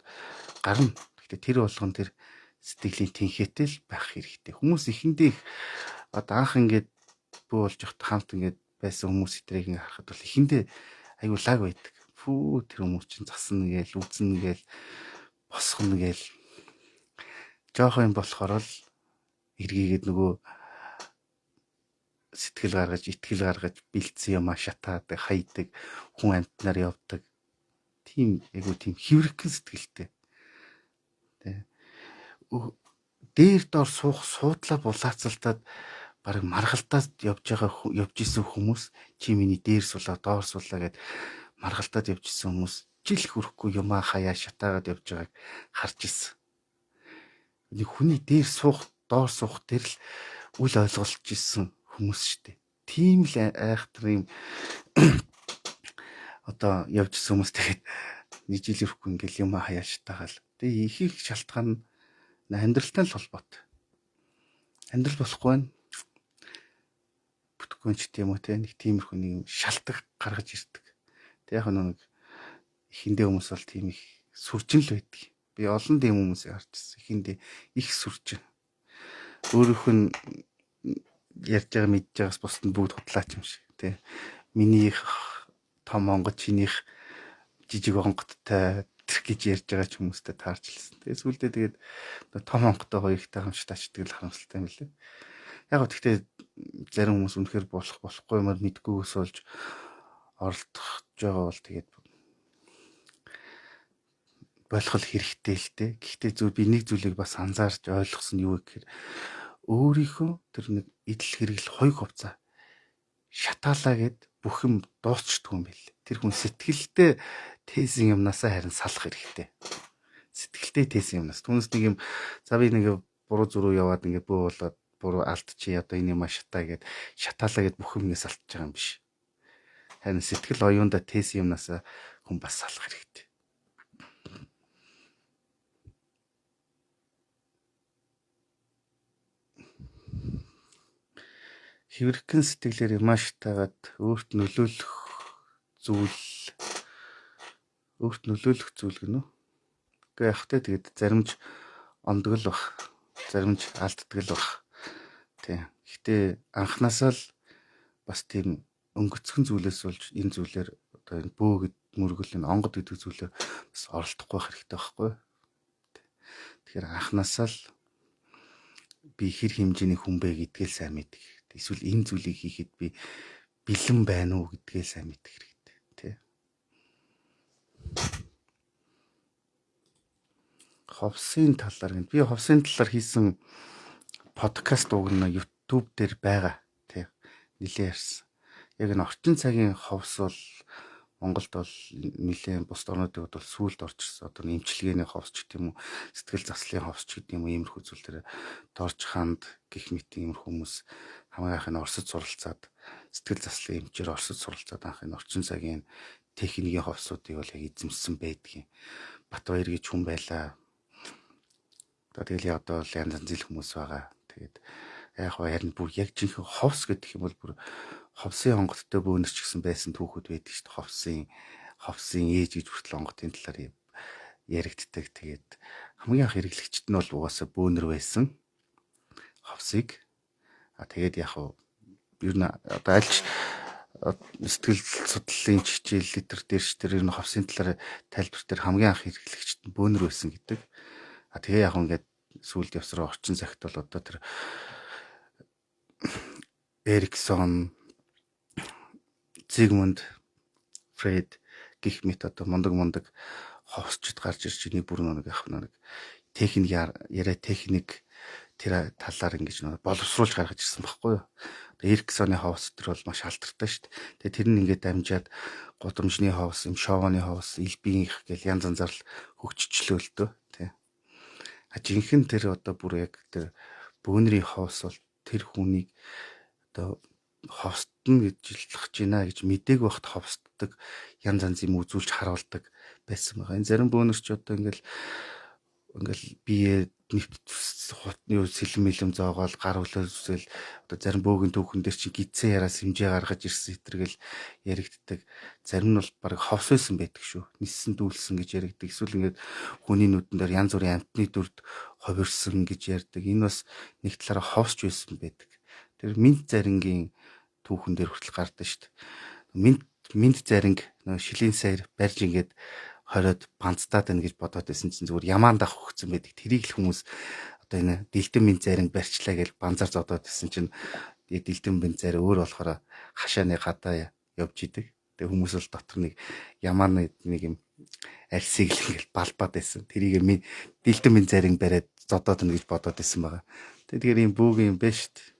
A: гарна. Гэхдээ тэр болгон тэр сэтгэлийн тэнхээтэй л байх хэрэгтэй. Хүмүүс ихэндээ одоо анх ингээд бөө болж явахад хамт ингээд байсан хүмүүс эдрийг харахад бол ихэндээ айгуу лаг байдаг. Фүү тэр хүмүүс чинь засна гээл, үзнэ гээл, босгоно гээл. Жохон юм болохоор л эргээгээд нөгөө сэтгэл гаргаж, итгэл гаргаж, бэлдсэн юм шатаад хайдаг, хүн амтнаар явдаг. Тийм айгуу тийм хэврэгхэн сэтгэлтэй. Тэ. Дээр доор суух суудлаа булаацалтаад баг маргалтаад явж исэн хүмүүс чи миний дээр сулаа, доор сулаа гэд маргалтаад явж исэн хүмүүс жил хүрэхгүй юмаа хаяа шатаагаад явж байгааг харж исэн. Нэг хүний дээр суух, доор суух тэр л үл ойлголж исэн хүмүүс шүү дээ. Тийм л айхтар юм одоо явж исэн хүмүүс тэгээд нэг жил хүрэхгүй ингээл юмаа хаяа шатаагаал. Тэгээ их их шалтгаан нь амьдралтай л холбоотой. Амьдрал болохгүй байна. Бүтэхгүй ч тийм үү те нэг тиймэрхүү нэг шалтгаан гаргаж ирдэг. Тэг яг нэг ихэндээ хүмүүс бол тийм их сүржин л байдаг. Би олон тийм хүмүүсийг харж ирсэн. Ихэндээ их сүржин. Өөрөөх нь ярьж байгаа мэдж байгаас бусд нь бүгд худлаач юм шиг те. Минийх том онгод чинийх жижиг онгодтой тэр гэж ярьж байгаа ч хүмүүстэй таарч лсэн. Тэгээ сүүлдээ тэгээд том онгодтой хоёртай хамт тачдаг л харамсалтай юм лээ. Яг гоо гэхдээ зарим хүмүүс үнэхээр болохгүй юмар мэдгүйгээс болж оролдож байгаа бол тэгээд болох л хэрэгтэй л дээ. Гэхдээ би нэг зүйлийг бас анзаарч ойлгосон нь юу гэхээр өөрийнхөө тэр нэг идэл хэрэгэл хойг хувцаа шатаалаа гэд бүх юм дуусчдгүй юм байл. Тэр хүн сэтгэлдээ тээсэн юмнасаа харин салах хэрэгтэй. Сэтгэлдээ тээсэн юмнаас. Түүнээс нэг юм за би нэг буруу зуруу яваад ингээ бөө болоод буруу алдчих одоо энэ юм шатаа гэд шатаалаа гэд бүх юмнээс алдчих байгаа юм биш. Харин сэтгэл оюунда тээсэн юмнасаа хүн бас салах хэрэгтэй. Хэврэгхэн сэтгэлээр маш таагаад өөрт нөлөөлөх зүйл гэнэ үү? Гэхдээ яг тэ тэгээд заримж ондгол бах, заримж алддаг л бах. Тийм. Гэхдээ анханасаа л бас тийм өнгөцгөн зүйлээс болж энэ зүйлээр одоо энэ бөөгэд мөргөл энэ онгод гэдэг зүйлээр бас оролдохгүй байх хэрэгтэй байхгүй. Тэгэхээр анханасаа л би хэр хэмжээний хүн бэ гэдгээ сайн мэдэх хэрэгтэй. Эсвэл энэ зүйлийг хийхэд би бэлэн байна уу гэдгээ сайн мэдэх хэрэгтэй. Тэ. Ховсын талаар би ховсын талаар хийсэн подкаст угна YouTube дээр байгаа. Тэ. Нилээ ярьсан. Яг энэ орчин цагийн ховс бол Монголд бол нэлээд бус орнуудад бол сүүлд орж ирсэн. Одоо эмчилгээний ховс ч гэдэг юм уу, сэтгэл заслын ховс ч гэдэг юм уу, иймэрхүү зүйл дээр дорж ханд гих мэт иймэрхүү хүмүүс хамгийн анхны Оросд суралцаад сэтгэл заслын эмчээр Оросд суралцаад анхны орчин цагийн техникийн ховсуудыг бол яг эзэмссэн байдгийн. Батбаяр гэж хүн байлаа. Тэгэл одоо л янз янзын хүмүүс байгаа. Тэгээд яг харин бүр яг жинхэнэ ховс гэдэг юм бол бүр ховсын онгодтой бөөнөрч гэсэн байсан түүхүүд байдаг шүү дээ. Ховсын ээж гэж хүртэл онгодын талаар яригддаг. Тэгээд хамгийн анх хэрэглэгчд нь бол угаасаа бөөнөр байсан. Ховсыг тэгээд яг ер нь одоо альч сэтгэл судлалын хичээл литер дээрч тэр ер нь ховсын талаар тайлбар дээр хамгийн анх хэрэглэгчд нь бөөнөр байсан гэдэг. Тэгээ яг ингээд сүүлд явсараа орчин цагт бол одоо тэр Эриксон, Зигмунд Фрейд гих мэт одоо мундаг ховсчд гарч ирж нэг бүр нэг техник тэр талаар ингэж боловсруулж гаргаж ирсэн байхгүй юу. Эриксоны ховс тэр бол маш алдартай шүү дээ. Тэгээ тэр нь ингээд дамжаад гудамжны ховс, шовооны ховс, элбийнх гэл янз янзаар л хөгжчлөө л дөө тий. Жинхэнэ тэр одоо бүр яг тэр бөөнрийн ховс бол тэр хүнийг одоо ховстно гэж жилтлах гинэ гэж мдэг багт ховстдаг янз янзын үзүүлж харуулдаг байсан байгаа. Энэ зарим бөөнөрч одоо ингээл бие хутны сэлэм зоогоол гар хөлөө зүсэл одоо зарим бөөгийн түүхэн дээр чи гидсэн яраас хэмжээ гаргаж ирсэн хэтэргэл яригддаг. Зарим нь бол баг ховс байсан байдаг шүү. Ниссэн дүүлсэн гэж яригддаг. Эсвэл ингээд хүний нүдэн дээр янз бүрийн амтны дүрд ховирсан гэж ярьдаг. Энэ бас нэг талаараа ховсч байсан байдаг. Тэр Минт зарингийн түүхэн дээр хүртэл гардаг шүү дээ. Минт заринг шилийн саяр барьж ингээд хориод банцтаад байна гэж бодоод байсан чинь зүгээр ямаан дах хөгцсөн байдаг. Тэрийг л хүмүүс одоо энэ дэлдэн минт заринг барьчлаа гэж банзаар зодоод байсан чинь дэлдэн минт зарин өөр болохоор хашааны гадаа явж идэг. Тэгээ хүмүүс бол дотор нэг ямааны нэг юм арьсыг л ингээд балбаад байсан. Тэрийг дэлдэн минт заринг бариад зодоод байна гэж бодоод байсан байгаа. Тэгэхээр ийм бөөг юм байна шүү дээ.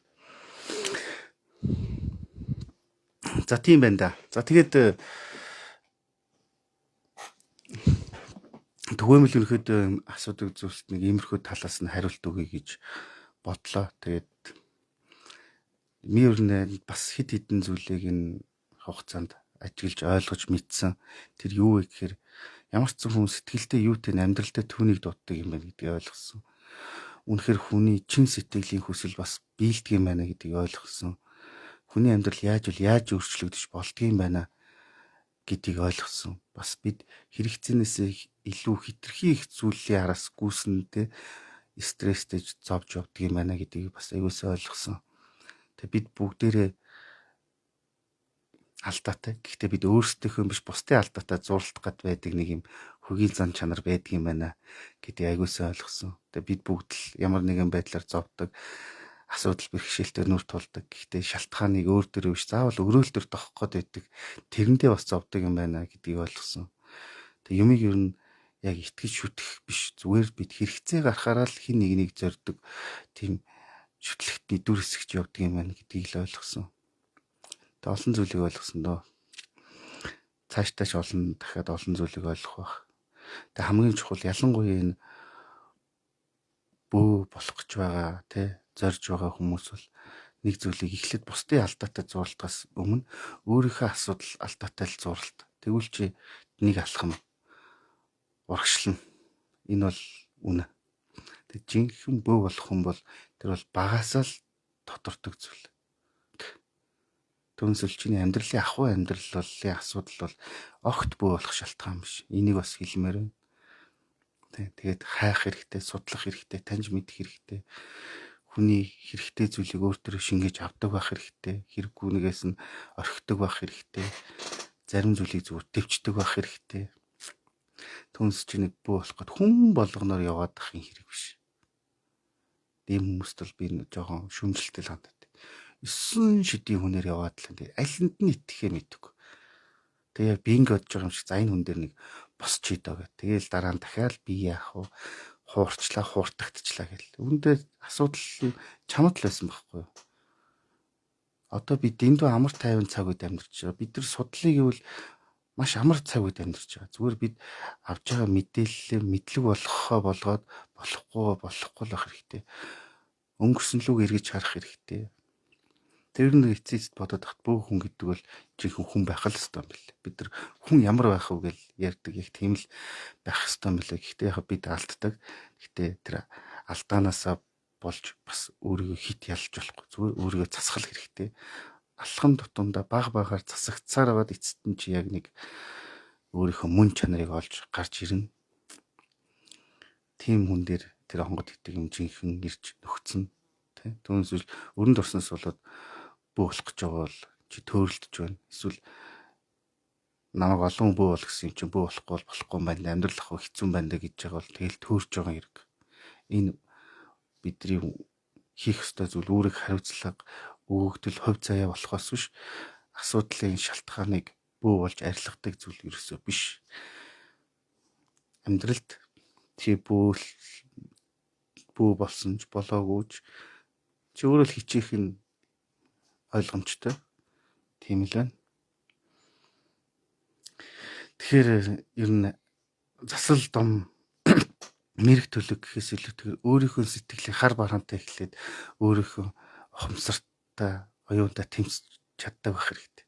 A: За тийм байна да. За тэгээд төгөөмөл ерөөд асуудаг зүйлс нэг иймэрхүү талаас нь хариулт өгье гэж бодлоо. Тэгээд ер нь бас хэд хэдэн зүйлийг энэ хугацаанд ажиглаж ойлгож мэдсэн. Тэр юу вэ гэхээр ямар ч хүн сэтгэлдээ юутэй амьдралдаа түүнийг дутдаг юм байна гэдгийг ойлгосон. Үнэхээр хүний чин сэтгэлийн хүсэл бас биелдэг юм байна гэдгийг ойлгосон. Хүний амьдрал яаж өөрчлөгдөж болдгийм байна гэдгийг ойлгосон. Бас бид хэрэгцээнээс илүү хитрхи их зүйлийн араас гүйсэндээ стресстэй зовж явдаг юм байна гэдгийг бас аюулсаа ойлгосон. Тэгээ бид бүгдээрээ алдаатай. Гэхдээ бид өөрсдийнхөө биш бусдын алдаатай зурлах гад байдаг нэг юм хөгийн зан чанар байдаг юм байна гэдгийг аюулсаа ойлгосон. Тэгээ бид бүгд л ямар нэгэн байдлаар зовдөг, асуудал бэрхшээлтэй нүр тулдаг. Гэхдээ шалтгааныг өөр дөр биш заавал өрөөл төр тохох гээд байдаг. Тэрэндээ бас зовдөг юм байна гэдгийг ойлгосон. Тэг юмыг ер нь яг итгэж шүтэх биш. Зүгээр бид хэрэгцээ гарахаараа л хин нэг зорддог тийм шүтлэгтний дүр хэсэгч явдаг юм байна гэдгийг л ойлгосон. Тэг олон зүйлийг ойлгосон доо. Цаашдаач дахиад олон зүйлийг ойлгох байх. Тэг хамгийн чухал ялангуяа энэ бөө болох гэж байгаа тий зорж байгаа хүмүүс бол нэг зүйлийг эхлээд бусдын алдаатай зурлахаас өмнө өөрийнхөө асуудал алдаатай л зурлалт. Тэгвэл чи нэг алхам урагшлна. Энэ бол үнэ. Тэг жинхэнэ бөө болох хүн бол тэр бол багасаа л тодордог зүйл. Түнсэл чиний амьдралын ахуй амьдралын асуудал бол огт бөө болох шалтгаан биш. Энийг бас хэлмээр байна. Тэгээд хайх хэрэгтэй, судлах хэрэгтэй, таньж мэдэх хэрэгтэй. Хүний хэрэгтэй зүйлийг өөртөө шингээж авдаг байх хэрэгтэй. Хэрэггүй нэгээс нь орхидог байх хэрэгтэй. Зарим зүйлийг зүгээр дэвчдэг байх хэрэгтэй. Түнс чи нэг бөө болох гээд хүн болгоноор яваад ах юм хэрэг биш. ийм хүмүүст бол би жоохон шүмжлэлтэй л ханддаг. 9 шидийн хүнээр яваад л энэ алинд нь итгэхээ мэддэг. Тэгээ бинг бодож байгаа юм шиг за энэ хүн дээр нэг босч идөө гэх. Тэгээл дараа нь дахиад би яах вэ? Хууртагдчихлаа гэл. Үүндээ асуудал чамд л байсан байхгүй юу? Одоо би дэндүү амар тайван цаг үед амьдарч байгаа. Бид нар судлыг гэвэл маш амар цаг үед амьдарч байгаа. Зүгээр бид авж байгаа мэдээлэл мэдлэг болгохоо болгоод болохгүй л байх хэрэгтэй. Өнгөрсөн лүг эргэж харах хэрэгтэй. Тэр нэг эцэст бодоод тахт бүх хүн гэдэг бол жинхэнэ хүн байх л ёстой юм бэл. Бид нар хүн ямар байх вэ гэж ярьдаг. Яг тийм л байх ёстой юм билээ. Гэхдээ яг бид алддаг. Гэхдээ тэр алдаанаасаа болж бас өөрийгөө хит ялж болохгүй. Зүгээр өөрийгөө засах хэрэгтэй. Алхам тутамдаа багаар засагцаар аваад эцэст нь чи яг нэг өөрийнхөө мөн чанарыг олж гарч ирнэ. Тим хүн дээр тэр хонгод гэдэг юм жинхэнэ ирж нөхцөн. Түүнээс өрөнд орсноос болоод бүү болох гэж байгаа бол чи төөрөлдөж байна. Эсвэл намайг олон бүү бол гэсэн юм чинь бүү болохгүй юм байна. Амьдрал ах хэцүү байна гэж байгаа бол тэгэл төөрж байгаа хэрэг. Энэ бидний хийх ёстой зүйл үүрэг хариуцлага өгөгдөл хувь заяа болохоос биш асуудлын шалтгааныг бүү болж арилгадаг зүйл ерөөсөө биш. Амьдралд чи бүү болсон ч болоогүйч чи өөрөө л хичээх нь ойлгомжтой. Тийм л байна. Тэгэхээр ер нь засал дом мэрэг төлөв гэхээс илүүтэйгээр өөрийнхөө сэтгэлийн хар бараантай эхлээд өөрийнхөө ухамсартай оюунтай тэмцэж чаддаг байх хэрэгтэй.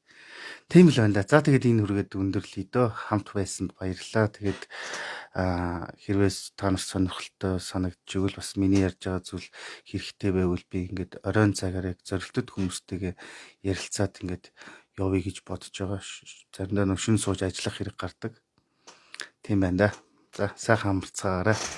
A: Тийм л байна да. За тэгээд энэ хүргээд өндөрлөе дөө. Хамт байсанд баярлалаа. Тэгээд хэрвээ та нар сонирхолтой санагдчихвэл бас миний ярьж байгаа зүйл хэрэгтэй байвал би ингээд оройн цагаар яг зорилттой хүмүүстэйгээ ярилцаад ингээд явъя гэж бодож байгаа. Заримдаа нэг шин сууж ажиллах хэрэг гардаг. Тийм байна да. За сайхан амарцгаарай.